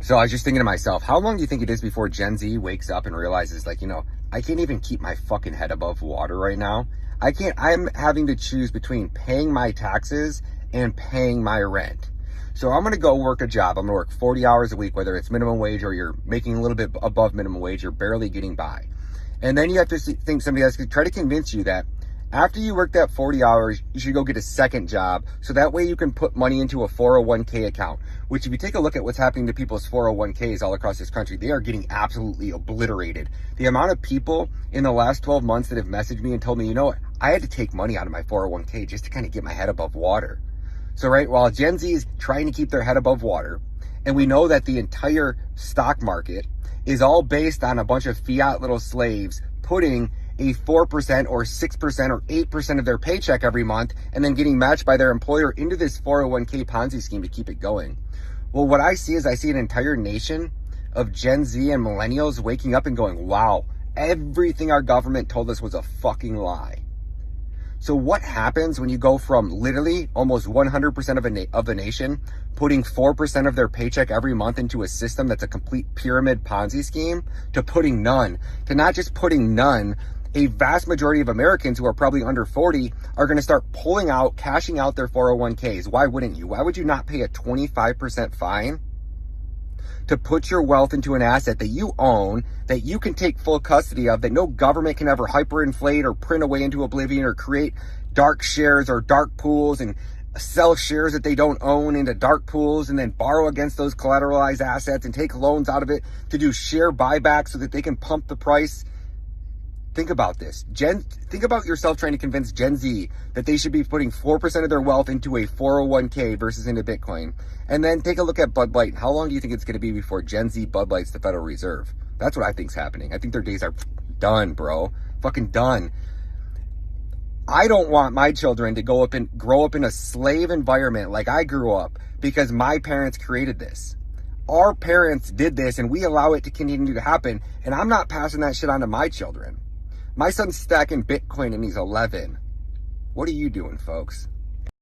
So I was just thinking to myself, how long do you think it is before Gen Z wakes up and realizes, like, I can't even keep my fucking head above water right now. I'm having to choose between paying my taxes and paying my rent. So I'm going to go work a job. I'm going to work 40 hours a week, whether it's minimum wage or you're making a little bit above minimum wage, you're barely getting by. And then you have to think somebody else could try to convince you that after you work that 40 hours, you should go get a second job. So that way you can put money into a 401k account, which if you take a look at what's happening to people's 401ks all across this country, they are getting absolutely obliterated. The amount of people in the last 12 months that have messaged me and told me, I had to take money out of my 401k just to kind of get my head above water. So, right, while Gen Z is trying to keep their head above water, and we know that the entire stock market is all based on a bunch of fiat little slaves putting a 4% or 6% or 8% of their paycheck every month and then getting matched by their employer into this 401k Ponzi scheme to keep it going. Well, what I see is an entire nation of Gen Z and millennials waking up and going, wow, everything our government told us was a fucking lie. So what happens when you go from literally almost 100% of the nation putting 4% of their paycheck every month into a system that's a complete pyramid Ponzi scheme to putting none, to not just putting none, a vast majority of Americans who are probably under 40 are going to start pulling out, cashing out their 401ks. Why wouldn't you? Why would you not pay a 25% fine to put your wealth into an asset that you own, that you can take full custody of, that no government can ever hyperinflate or print away into oblivion or create dark shares or dark pools and sell shares that they don't own into dark pools and then borrow against those collateralized assets and take loans out of it to do share buybacks so that they can pump the price? Think about this. Think about yourself trying to convince Gen Z that they should be putting 4% of their wealth into a 401k versus into Bitcoin. And then take a look at Bud Light. How long do you think it's going to be before Gen Z Bud Light's the Federal Reserve? That's what I think's happening. I think their days are done, bro. Fucking done. I don't want my children to grow up in a slave environment like I grew up because my parents created this. Our parents did this and we allow it to continue to happen. And I'm not passing that shit on to my children. My son's stacking Bitcoin and he's 11. What are you doing, folks?